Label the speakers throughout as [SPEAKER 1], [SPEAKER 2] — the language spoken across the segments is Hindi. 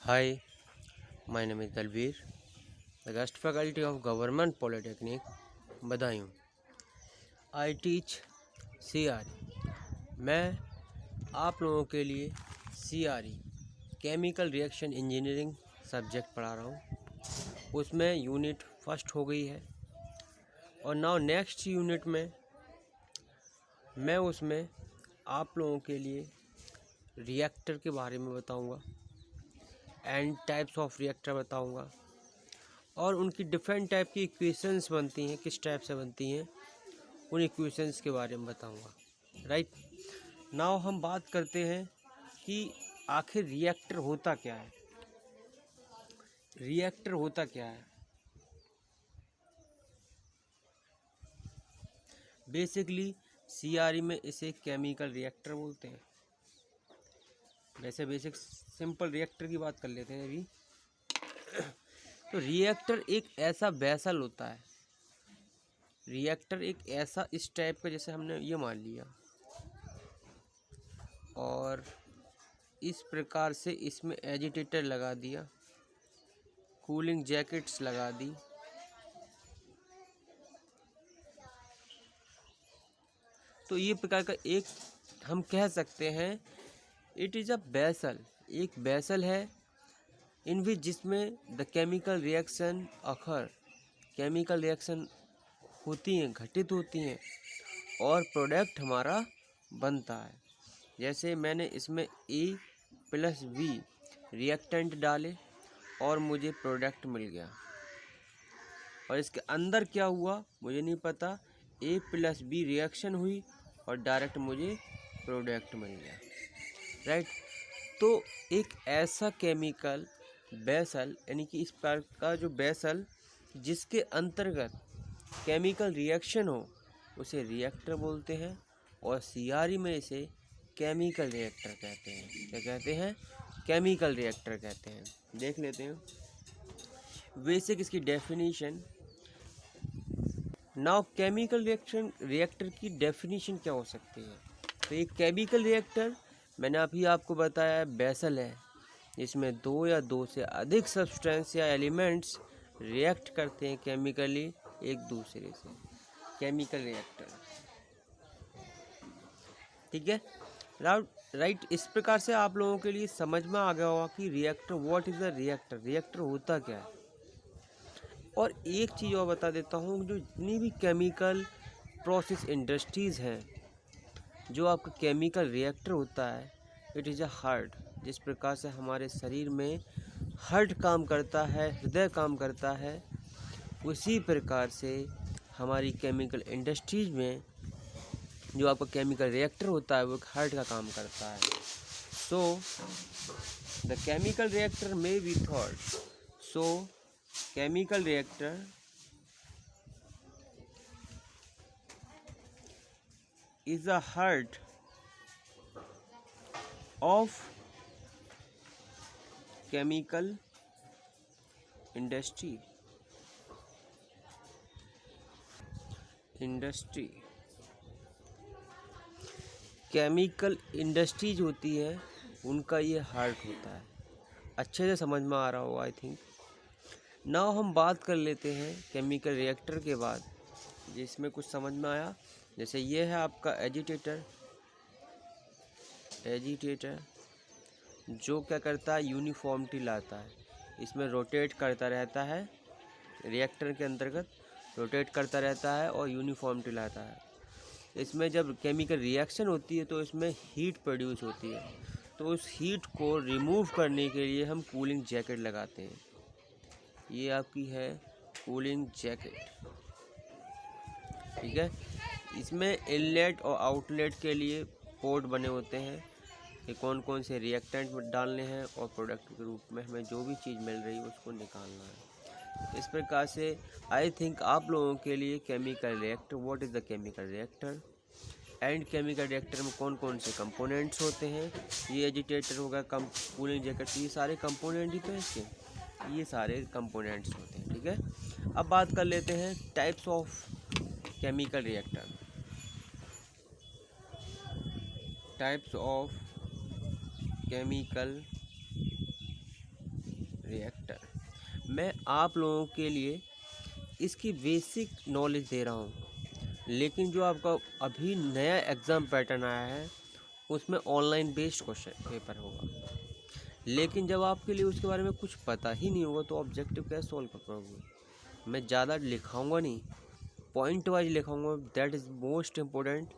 [SPEAKER 1] Hi, my name is Dalveer, the guest faculty of Government Polytechnic, Badaयूं. I teach CRE. मैं आप लोगों के लिए CRE chemical reaction engineering subject पढ़ा रहा हूँ। उसमें यूनिट फर्स्ट हो गई है और नाउ नेक्स्ट यूनिट में मैं उसमें आप लोगों के लिए रिएक्टर के बारे में बताऊँगा एंड टाइप्स ऑफ रिएक्टर बताऊंगा और उनकी डिफरेंट टाइप की इक्वेशंस बनती हैं, किस टाइप से बनती हैं उन इक्वेशंस के बारे में बताऊंगा। राइट नाउ हम बात करते हैं कि आखिर रिएक्टर होता क्या है। रिएक्टर होता क्या है? बेसिकली सीआरई में इसे केमिकल रिएक्टर बोलते हैं। वैसे बेसिक सिंपल रिएक्टर की बात कर लेते हैं अभी। तो रिएक्टर एक ऐसा वेसल होता है। रिएक्टर एक ऐसा इस टाइप का, जैसे हमने ये मान लिया और इस प्रकार से इसमें एजिटेटर लगा दिया, कूलिंग जैकेट्स लगा दी, तो ये प्रकार का एक हम कह सकते हैं इट इज़ अ वेसल। एक वेसल है इन विच जिसमें द केमिकल रिएक्शन अखर, केमिकल रिएक्शन होती हैं, घटित होती हैं और प्रोडक्ट हमारा बनता है। जैसे मैंने इसमें A+B रिएक्टेंट डाले और मुझे प्रोडक्ट मिल गया, और इसके अंदर क्या हुआ मुझे नहीं पता, A+B रिएक्शन हुई और डायरेक्ट मुझे प्रोडक्ट मिल गया। राइट, तो एक ऐसा केमिकल वेसल, यानी कि इस प्रकार का जो वेसल जिसके अंतर्गत केमिकल रिएक्शन हो उसे रिएक्टर बोलते हैं, और सीआरई में इसे केमिकल रिएक्टर कहते हैं। क्या कहते हैं? केमिकल रिएक्टर कहते हैं। देख लेते हैं बेसिक इसकी डेफिनेशन। नाउ केमिकल रिएक्टर की डेफिनेशन क्या हो सकती है? तो एक केमिकल रिएक्टर मैंने अभी आपको बताया वेसल है, इसमें दो या दो से अधिक सब्सटेंस या एलिमेंट्स रिएक्ट करते हैं केमिकली एक दूसरे से, केमिकल रिएक्टर। ठीक है, राइट। इस प्रकार से आप लोगों के लिए समझ में आ गया होगा कि reactor, what is a reactor, reactor होता क्या है। और एक चीज़ और बता देता हूँ, जो जितनी भी केमिकल प्रोसेस इंडस्ट्रीज़ हैं, जो आपका केमिकल रिएक्टर होता है, इट इज़ अ हार्ट। जिस प्रकार से हमारे शरीर में हार्ट काम करता है, हृदय काम करता है, उसी प्रकार से हमारी केमिकल इंडस्ट्रीज में जो आपका केमिकल रिएक्टर होता है वो एक हार्ट का काम करता है। So the chemical reactor may be thought, so chemical reactor is a heart of chemical industry. Chemical industries होती है, उनका ये हार्ट होता है। अच्छे से समझ में आ रहा हो आई थिंक। नाउ हम बात कर लेते हैं केमिकल रिएक्टर के बाद, जिसमें कुछ समझ में आया। जैसे ये है आपका एजिटेटर जो क्या करता है, यूनिफॉर्मिटी लाता है। इसमें रोटेट करता रहता है, रिएक्टर के अंतर्गत रोटेट करता रहता है और यूनिफॉर्मिटी लाता है। इसमें जब केमिकल रिएक्शन होती है तो इसमें हीट प्रोड्यूस होती है, तो उस हीट को रिमूव करने के लिए हम कूलिंग जैकेट लगाते हैं। ये आपकी है कूलिंग जैकेट। ठीक है, इसमें इनलेट और आउटलेट के लिए पोर्ट बने होते हैं कि कौन कौन से रिएक्टेंट डालने हैं और प्रोडक्ट के रूप में हमें जो भी चीज़ मिल रही है उसको निकालना है। इस प्रकार से आई थिंक आप लोगों के लिए chemical reactor, what is the chemical reactor and chemical reactor में कौन कौन से कंपोनेंट्स होते हैं, ये एजिटेटर होगा, कूलिंग जैकेट, ये सारे कंपोनेंट ही तो हैं इसके, ये सारे कंपोनेंट्स होते हैं। ठीक है, अब बात कर लेते हैं types of chemical reactor. Types of chemical reactor. मैं आप लोगों के लिए इसकी बेसिक नॉलेज दे रहा हूँ, लेकिन जो आपका अभी नया एग्ज़ाम पैटर्न आया है उसमें ऑनलाइन बेस्ड क्वेश्चन पेपर होगा, लेकिन जब आपके लिए उसके बारे में कुछ पता ही नहीं होगा तो ऑब्जेक्टिव कैसे सॉल्व कर पाओगे। मैं ज़्यादा लिखाऊंगा नहीं, पॉइंट वाइज लिखाऊंगा, that is most important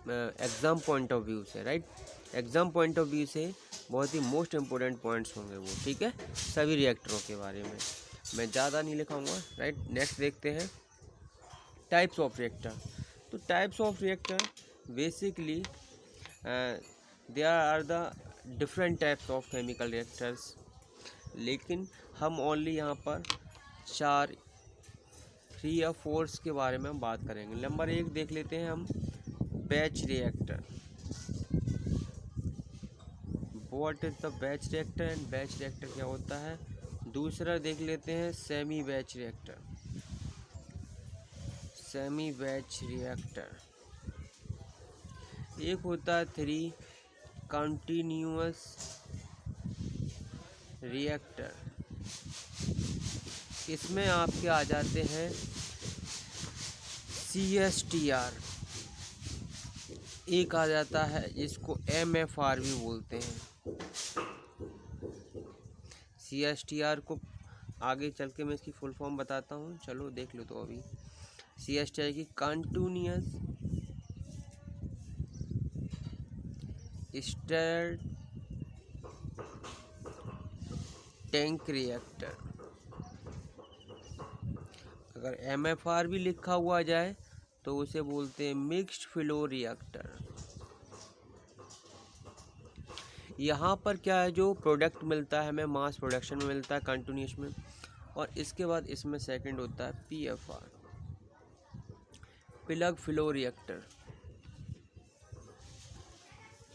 [SPEAKER 1] exam point of view से, right. Exam point of view से बहुत ही मोस्ट इम्पोर्टेंट पॉइंट्स होंगे वो, ठीक है, सभी रिएक्टरों के बारे में मैं ज़्यादा नहीं लिखाऊंगा, राइट। नेक्स्ट देखते हैं टाइप्स ऑफ रिएक्टर। तो types of reactor basically there are the different types of chemical reactors, लेकिन हम ओनली यहाँ पर 3 या 4 के बारे में हम बात करेंगे। नंबर 1 देख लेते हैं हम, batch reactor. What is the batch reactor and batch reactor क्या होता है। दूसरा देख लेते हैं semi batch reactor. Semi batch reactor एक होता है 3 कंटिन्यूअस रिएक्टर। इसमें आपके आ जाते हैं CSTR, एक आ जाता है इसको MFR भी बोलते हैं। CSTR को आगे चल के मैं इसकी फुल फॉर्म बताता हूँ, चलो देख लो। तो अभी CSTR की कंटिन्यूअस स्टिर्ड टैंक रिएक्टर। अगर MFR भी लिखा हुआ जाए तो उसे बोलते हैं मिक्स्ड फ्लो रिएक्टर। यहाँ पर क्या है, जो प्रोडक्ट मिलता है हमें मास प्रोडक्शन में मिलता है कंटिन्यूस में, और इसके बाद इसमें सेकंड होता है PFR, plug flow reactor.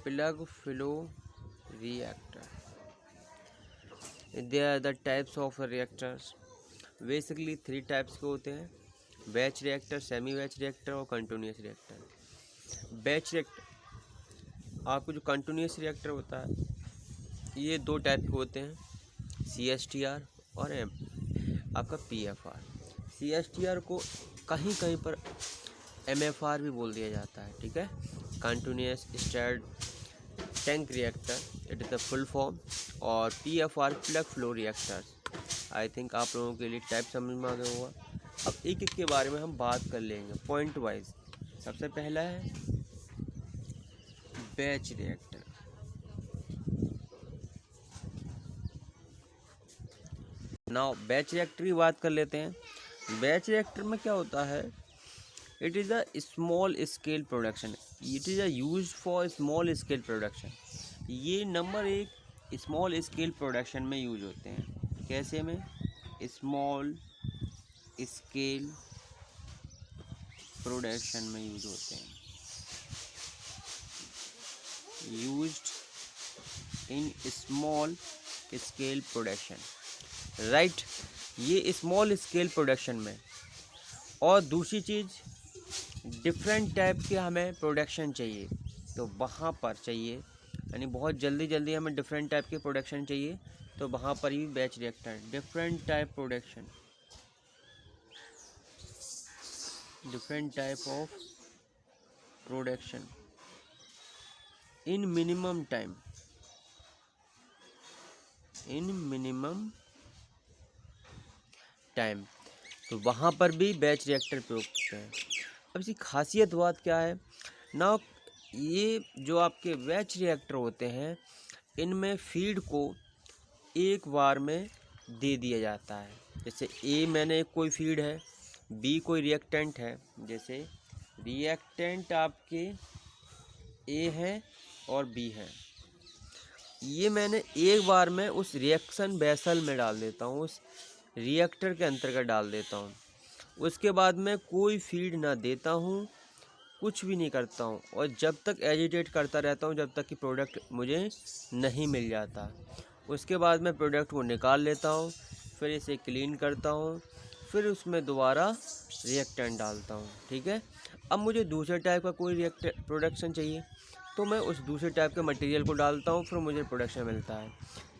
[SPEAKER 1] Plug flow reactor, they are the types of reactors. Basically 3 types के होते हैं, batch reactor, semi batch reactor और कंटिन्यूस रिएक्टर। बैच रिएक्टर आपको जो कंटिन्यूस रिएक्टर होता है ये 2 टाइप के होते हैं, CSTR और आपका PFR। CSTR को कहीं कहीं पर MFR भी बोल दिया जाता है, ठीक है, continuous stirred tank reactor, it is the full form. और PFR plug flow reactors. I think आप लोगों के लिए टाइप समझ में आ गया होगा। अब एक एक के बारे में हम बात कर लेंगे पॉइंट वाइज। सबसे पहला है batch reactor. Now batch reactor की बात कर लेते हैं। बैच रिएक्टर में क्या होता है, it is a small scale production, it is a use for small scale production. ये नंबर 1 स्मॉल स्केल प्रोडक्शन में यूज होते हैं। कैसे में, स्मॉल स्केल प्रोडक्शन में यूज होते हैं, used in small scale production, right. ये स्मॉल स्केल प्रोडक्शन में। और दूसरी चीज़, डिफरेंट टाइप के हमें प्रोडक्शन चाहिए तो वहाँ पर चाहिए, यानी बहुत जल्दी जल्दी हमें डिफरेंट टाइप के प्रोडक्शन चाहिए तो वहाँ पर ही batch reactor, different type production, different type of production in minimum time, in minimum time, तो वहाँ पर भी बैच रिएक्टर प्रयोग करते हैं। अब इसकी खासियत बात क्या है ना, ये जो आपके बैच रिएक्टर होते हैं इनमें फीड को एक बार में दे दिया जाता है। जैसे A मैंने कोई फीड है, B कोई रिएक्टेंट है, जैसे रिएक्टेंट आपके A है और B है, ये मैंने एक बार में उस रिएक्शन वेसल में डाल देता हूँ, उस रिएक्टर के अंतर्गत डाल देता हूँ। उसके बाद मैं कोई फीड ना देता हूँ, कुछ भी नहीं करता हूँ, और जब तक एजिटेट करता रहता हूँ जब तक कि प्रोडक्ट मुझे नहीं मिल जाता। उसके बाद मैं प्रोडक्ट को निकाल लेता हूँ, फिर इसे क्लीन करता हूँ, फिर उसमें दोबारा रिएक्टेंट डालता हूँ, ठीक है। अब मुझे दूसरे टाइप का कोई रिएक्टर प्रोडक्शन चाहिए तो मैं उस दूसरे टाइप के मटेरियल को डालता हूँ, फिर मुझे प्रोडक्शन मिलता है।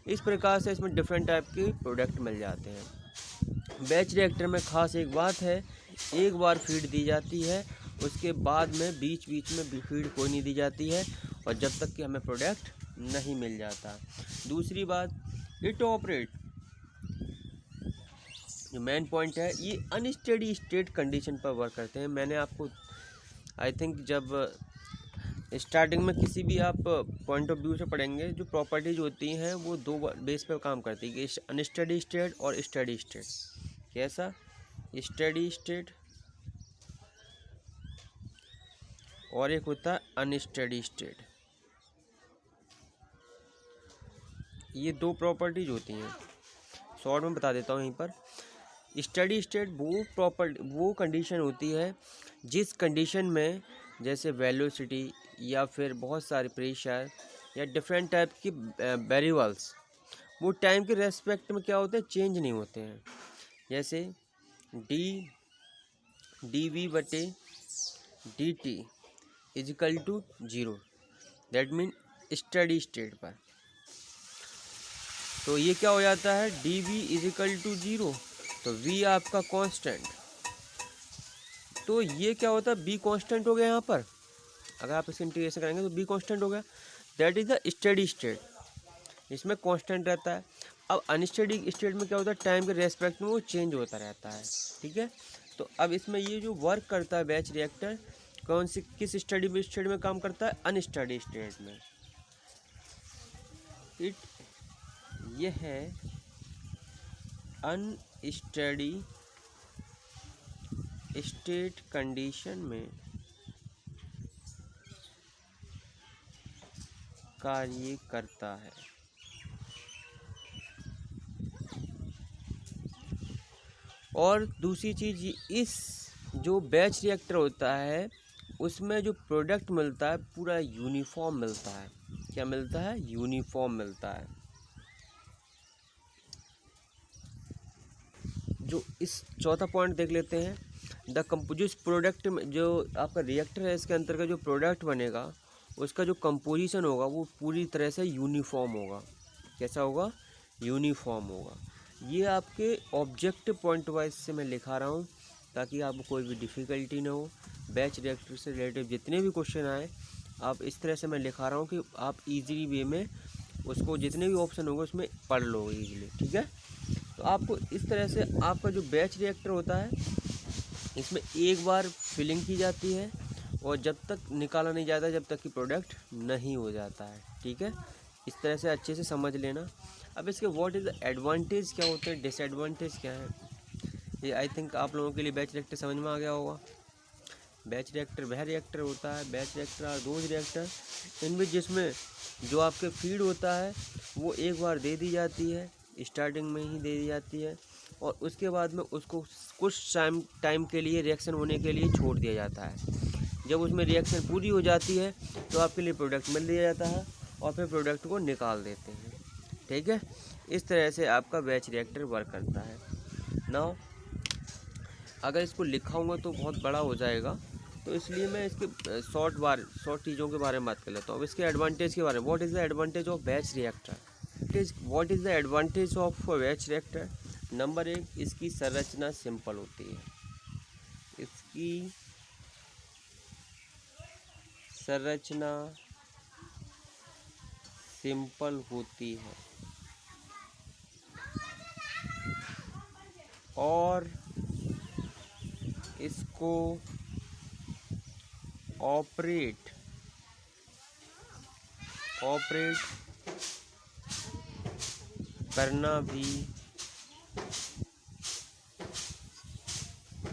[SPEAKER 1] इस प्रकार से इसमें डिफरेंट टाइप के प्रोडक्ट मिल जाते हैं। बैच रिएक्टर में खास एक बात है, एक बार फीड दी जाती है, उसके बाद में बीच बीच में फीड कोई नहीं दी जाती है, और जब तक कि हमें प्रोडक्ट नहीं मिल जाता। दूसरी बात, इट ऑपरेट, जो मेन पॉइंट है, ये अनस्टेडी स्टेट कंडीशन पर वर्क करते हैं। मैंने आपको आई थिंक जब स्टार्टिंग में किसी भी आप पॉइंट ऑफ व्यू से पढ़ेंगे, जो प्रॉपर्टीज होती हैं वो दो बेस पर काम करती है, अनस्टेडी स्टेट और स्टेडी स्टेट। कैसा? स्टेडी स्टेट और एक होता है अनस्टेडी स्टेट। ये दो प्रॉपर्टीज होती हैं, शॉर्ट में बता देता हूँ यहीं पर। स्टेडी स्टेट वो कंडीशन होती है जिस कंडीशन में जैसे वेलोसिटी या फिर बहुत सारे प्रेशर या डिफरेंट टाइप की वेरिएबल्स वो टाइम के रेस्पेक्ट में क्या होते हैं, चेंज नहीं होते हैं। जैसे डी वी बटे D T is equal to 0, that mean steady state पर। तो ये क्या हो जाता है, डी वी इजिकल टू 0, तो v आपका कांस्टेंट, तो ये क्या होता है, b कांस्टेंट हो गया यहाँ पर। अगर आप इसका इंटीग्रेशन करेंगे तो b कांस्टेंट हो गया, that is the steady state, इसमें कांस्टेंट रहता है। अब अनस्टेडी स्टेट में क्या होता है, टाइम के रेस्पेक्ट में वो चेंज होता रहता है, ठीक है। तो अब इसमें ये जो वर्क करता है बैच रिएक्टर, कौन सी किस स्टेडी स्टेट में काम करता है, अनस्टेडी स्टेट में। ये है अनस्टेडी स्टेट कंडीशन में कार्य करता है। और दूसरी चीज़, इस जो बैच रिएक्टर होता है उसमें जो प्रोडक्ट मिलता है पूरा यूनिफॉर्म मिलता है। क्या मिलता है, यूनिफॉर्म मिलता है। जो इस चौथा पॉइंट देख लेते हैं, जिस प्रोडक्ट में जो आपका रिएक्टर है इसके अंतर्गत जो प्रोडक्ट बनेगा उसका जो कंपोजिशन होगा वो पूरी तरह से यूनिफॉर्म होगा। कैसा होगा, यूनिफॉर्म होगा। ये आपके ऑब्जेक्टिव पॉइंट वाइज से मैं लिखा रहा हूँ ताकि आपको कोई भी डिफ़िकल्टी ना हो। बैच रिएक्टर से रिलेटेड जितने भी क्वेश्चन आए आप इस तरह से मैं लिखा रहा हूँ कि आप इजीली वे में उसको जितने भी ऑप्शन होंगे उसमें पढ़ लो इजीली, ठीक है। तो आपको इस तरह से आपका जो बैच रिएक्टर होता है इसमें एक बार फिलिंग की जाती है और जब तक निकाला नहीं जाता जब तक कि प्रोडक्ट नहीं हो जाता है, ठीक है। इस तरह से अच्छे से समझ लेना। अब इसके व्हाट इज़ द एडवांटेज क्या होते हैं, डिसएडवांटेज क्या है, ये आई थिंक आप लोगों के लिए बैच रिएक्टर समझ में आ गया होगा। बैच रिएक्टर वह रिएक्टर होता है, बैच रिएक्टर और दोज रिएक्टर इनमें जिसमें जो आपके फीड होता है वो एक बार दे दी जाती है, स्टार्टिंग में ही दे दी जाती है और उसके बाद में उसको कुछ टाइम के लिए रिएक्शन होने के लिए छोड़ दिया जाता है। जब उसमें रिएक्शन पूरी हो जाती है तो आपके लिए प्रोडक्ट मिल दिया जाता है और फिर प्रोडक्ट को निकाल देते हैं, ठीक है। इस तरह से आपका बैच रिएक्टर वर्क करता है। नाउ अगर इसको लिखाऊंगा तो बहुत बड़ा हो जाएगा, तो इसलिए मैं इसके शॉर्ट चीज़ों के बारे में बात कर लेता हूँ। अब इसके एडवांटेज के बारे में, what is the advantage of batch reactor, what is the advantage of batch reactor. Number 1, इसकी संरचना सिंपल होती है। इसकी संरचना सिंपल होती है और इसको ऑपरेट करना भी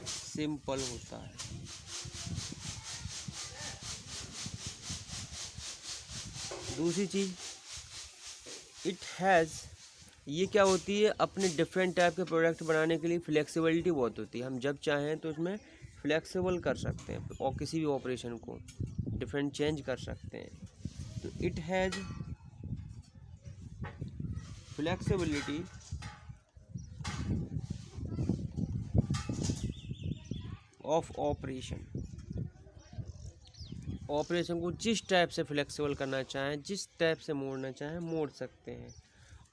[SPEAKER 1] सिंपल होता है। दूसरी चीज़, ये क्या होती है, अपने डिफरेंट टाइप के प्रोडक्ट बनाने के लिए फ्लेक्सिबिलिटी बहुत होती है। हम जब चाहें तो इसमें फ्लेक्सिबल कर सकते हैं और किसी भी ऑपरेशन को डिफरेंट चेंज कर सकते हैं। तो it has flexibility of operation को जिस टाइप से फ्लेक्सिबल करना चाहें, जिस टाइप से मोड़ना चाहें मोड़ सकते हैं।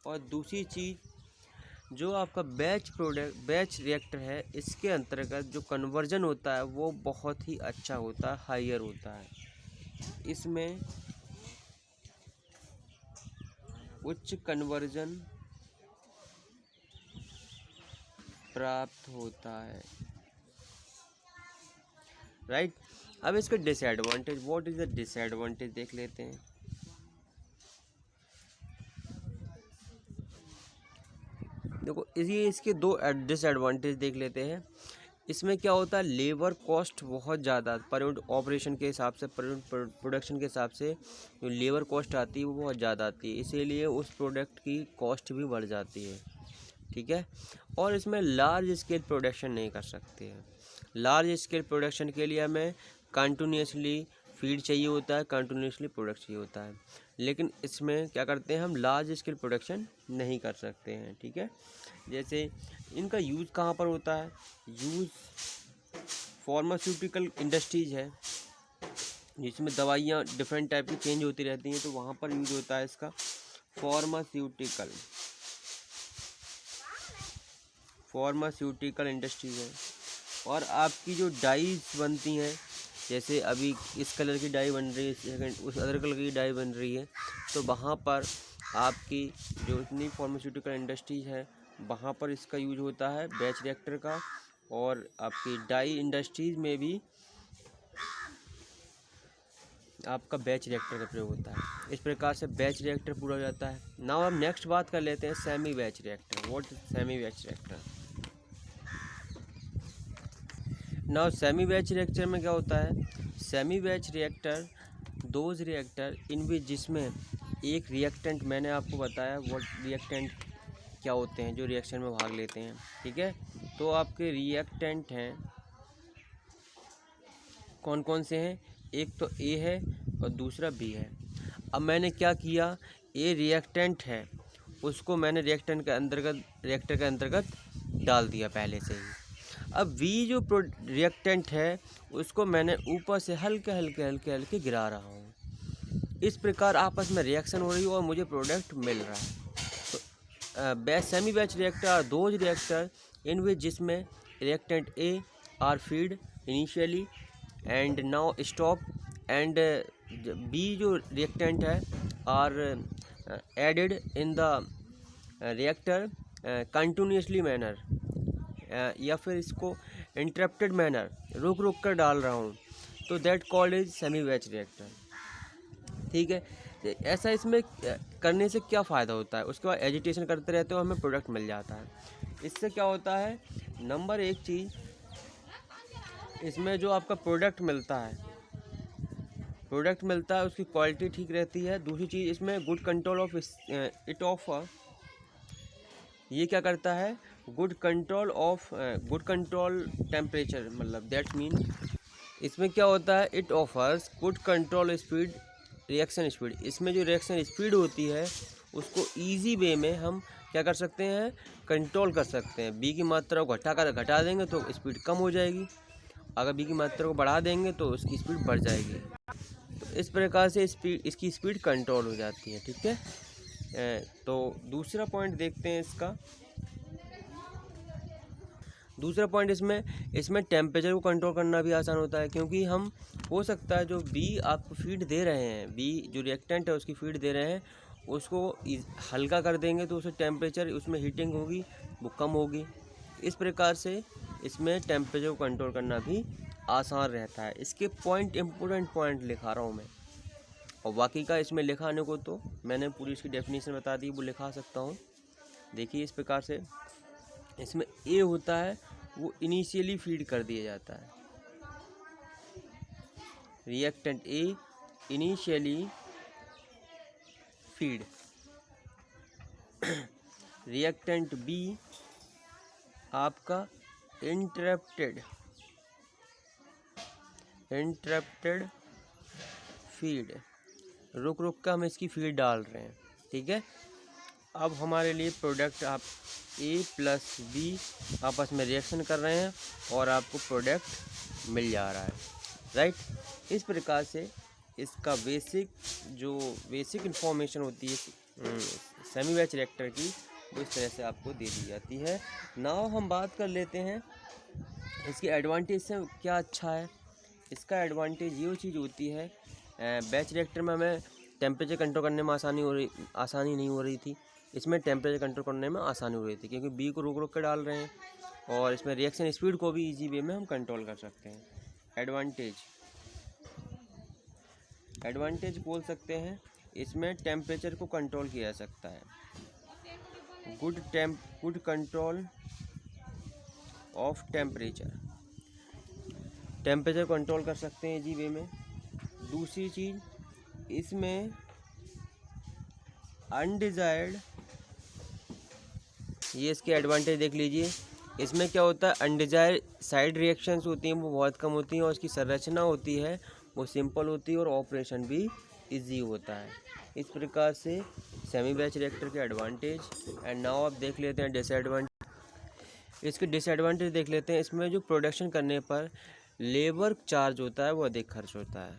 [SPEAKER 1] और दूसरी चीज़ जो आपका बैच रिएक्टर है, इसके अंतर्गत जो कन्वर्जन होता है वो बहुत ही अच्छा होता है, हायर होता है। इसमें उच्च कन्वर्जन प्राप्त होता है, राइट। अब इसके disadvantage, what is the disadvantage देख लेते हैं। देखो इसके दो डिसएडवांटेज देख लेते हैं। इसमें क्या होता है, लेबर कॉस्ट बहुत ज़्यादा पर यूनिट ऑपरेशन के हिसाब से, पर यूनिट प्रोडक्शन के हिसाब से जो लेबर कॉस्ट आती है वो बहुत ज़्यादा आती है, इसीलिए उस प्रोडक्ट की कॉस्ट भी बढ़ जाती है, ठीक है। और इसमें लार्ज स्केल प्रोडक्शन नहीं कर सकते हैं। लार्ज स्केल प्रोडक्शन के लिए हमें कंटिन्यूसली फीड चाहिए होता है, कंटिन्यूसली प्रोडक्ट चाहिए होता है, लेकिन इसमें क्या करते हैं, हम लार्ज स्केल प्रोडक्शन नहीं कर सकते हैं, ठीक है। जैसे इनका यूज़ कहाँ पर होता है, यूज़ फार्मास्यूटिकल इंडस्ट्रीज है जिसमें दवाइयाँ डिफरेंट टाइप की चेंज होती रहती हैं, तो वहाँ पर यूज़ होता है इसका फार्मास्यूटिकल इंडस्ट्रीज है। और आपकी जो डाइज बनती हैं, जैसे अभी इस कलर की डाई बन रही है, सेकंड उस अदर कलर की डाई बन रही है, तो वहाँ पर आपकी जो इतनी फार्मास्यूटिकल इंडस्ट्रीज है वहाँ पर इसका यूज होता है बैच रिएक्टर का। और आपकी डाई इंडस्ट्रीज में भी आपका बैच रिएक्टर का प्रयोग होता है। इस प्रकार से बैच रिएक्टर पूरा हो जाता है। नाउ हम नेक्स्ट बात कर लेते हैं semi batch reactor. What is semi batch reactor? Now semi batch reactor में क्या होता है, semi batch reactor those reactor in which जिसमें एक रिएक्टेंट, मैंने आपको बताया व्हाट रिएक्टेंट क्या होते हैं जो रिएक्शन में भाग लेते हैं, ठीक है। तो आपके रिएक्टेंट हैं कौन कौन से हैं, एक तो ए है और दूसरा बी है। अब मैंने क्या किया, ए रिएक्टेंट है उसको मैंने रिएक्टर के अंतर्गत डाल दिया पहले से ही। अब बी जो रिएक्टेंट है उसको मैंने ऊपर से हल्के हल्के गिरा रहा हूँ। इस प्रकार आपस में रिएक्शन हो रही है और मुझे प्रोडक्ट मिल रहा है। तो semi batch reactor are those reactor in which जिसमें reactant A are feed initially and now stop and B जो रिएक्टेंट है are added in the reactor continuously manner, या फिर इसको इंटरप्टेड मैनर, रुक कर डाल रहा हूँ, तो that called is semi batch reactor, ठीक है। ऐसा इसमें करने से क्या फ़ायदा होता है, उसके बाद एजिटेशन करते रहते हो हमें प्रोडक्ट मिल जाता है। इससे क्या होता है, नंबर एक चीज़ इसमें जो आपका प्रोडक्ट मिलता है उसकी क्वालिटी ठीक रहती है। दूसरी चीज़ इसमें गुड कंट्रोल ऑफ ये क्या करता है, गुड कंट्रोल टेम्परेचर, मतलब दैट्स मीन इसमें क्या होता है, it offers good control speed reaction speed. इसमें जो रिएक्शन स्पीड होती है उसको इजी वे में हम क्या कर सकते हैं, कंट्रोल कर सकते हैं। बी की मात्रा को घटा देंगे तो स्पीड कम हो जाएगी, अगर बी की मात्रा को बढ़ा देंगे तो उसकी स्पीड बढ़ जाएगी। तो इस प्रकार से इसकी स्पीड कंट्रोल हो जाती है, ठीक है। तो दूसरा पॉइंट देखते हैं इसका। दूसरा पॉइंट इसमें टेम्परेचर को कंट्रोल करना भी आसान होता है, क्योंकि हम हो सकता है जो बी आपको फीड दे रहे हैं, बी जो रिएक्टेंट है उसकी फीड दे रहे हैं, उसको हल्का कर देंगे तो उससे टेम्परेचर, उसमें हीटिंग होगी वो कम होगी। इस प्रकार से इसमें टेम्परेचर को कंट्रोल करना भी आसान रहता है। इसके इम्पोर्टेंट पॉइंट लिखा रहा हूँ मैं, और बाकी का इसमें लिखाने को तो मैंने पूरी इसकी डेफिनेशन बता दी, वो लिखा सकता हूँ। देखिए इस प्रकार से इसमें ए होता है वो इनिशियली फीड कर दिया जाता है, reactant A initially feed, reactant B आपका इंटरप्टेड फीड, रुक कर हम इसकी फीड डाल रहे हैं, ठीक है। अब हमारे लिए प्रोडक्ट आप ए प्लस बी आपस में रिएक्शन कर रहे हैं और आपको प्रोडक्ट मिल जा रहा है, राइट। इस प्रकार से इसका बेसिक इंफॉर्मेशन होती है सेमी बैच रिएक्टर की, वो इस तरह से आपको दे दी जाती है। नाउ हम बात कर लेते हैं इसकी एडवांटेज से क्या अच्छा है। इसका एडवांटेज ये चीज़ होती है, बैच रिएक्टर में हमें टेम्परेचर कंट्रोल करने में आसानी नहीं हो रही थी। इसमें टेम्परेचर कंट्रोल करने में आसानी हो रही थी, क्योंकि बी को रोक रोक कर डाल रहे हैं और इसमें रिएक्शन स्पीड को भी इजी वे में हम कंट्रोल कर सकते हैं। एडवांटेज बोल सकते हैं, इसमें टेम्परेचर को कंट्रोल किया जा सकता है। Good control of temperature control कर सकते हैं इजी वे में। दूसरी चीज़, इसमें अनडिजायर्ड, ये इसके एडवांटेज देख लीजिए। इसमें क्या होता है, अनडिजायर्ड साइड रिएक्शंस होती हैं वो बहुत कम होती हैं, और इसकी संरचना होती है वो सिंपल होती है और ऑपरेशन भी इजी होता है। इस प्रकार से सेमी बैच रिएक्टर के एडवांटेज। एंड नाउ आप देख लेते हैं डिसएडवांटेज। इसके डिसएडवांटेज देख लेते हैं। इसमें जो प्रोडक्शन करने पर लेबर चार्ज होता है वो अधिक खर्च होता है।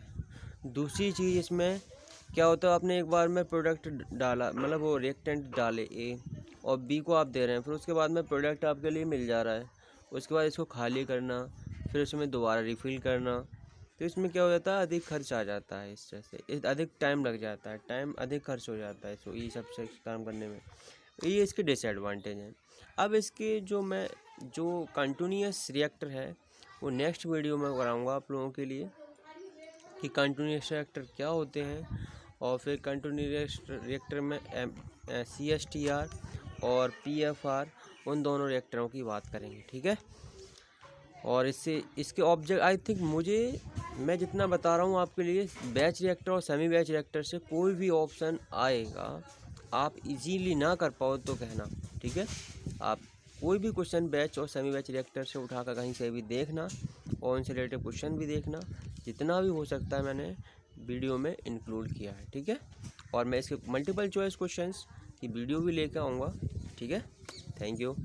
[SPEAKER 1] दूसरी चीज़, इसमें क्या होता है, आपने एक बार में प्रोडक्ट डाला, मतलब वो रिएक्टेंट डाले ए और बी को आप दे रहे हैं, फिर उसके बाद में प्रोडक्ट आपके लिए मिल जा रहा है, उसके बाद इसको खाली करना, फिर उसमें दोबारा रिफ़िल करना, तो इसमें क्या हो जाता है, अधिक खर्च आ जाता है। इस तरह से अधिक टाइम लग जाता है, टाइम अधिक खर्च हो जाता है तो ये सब से काम करने में। ये इसके डिसएडवांटेज हैं। अब इसके जो कंटिन्यूस रिएक्टर है वो नेक्स्ट वीडियो में कराऊंगा आप लोगों के लिए कि कंटिन्यूस रिएक्टर क्या होते हैं, और फिर कंटिन्यूस रिएक्टर में CSTR और PFR, उन दोनों रिएक्टरों की बात करेंगे, ठीक है। और इसके ऑब्जेक्ट, आई थिंक मैं जितना बता रहा हूँ आपके लिए, बैच रिएक्टर और सेमी बैच रिएक्टर से कोई भी ऑप्शन आएगा आप इजीली ना कर पाओ तो कहना, ठीक है। आप कोई भी क्वेश्चन बैच और सेमी बैच रिएक्टर से उठाकर कहीं से भी देखना और उनसे रिलेटेड क्वेश्चन भी देखना, जितना भी हो सकता है मैंने वीडियो में इंक्लूड किया है, ठीक है। और मैं इसके मल्टीपल चॉइस क्वेश्चंस की वीडियो भी लेकर आऊँगा, ठीक है। Thank you.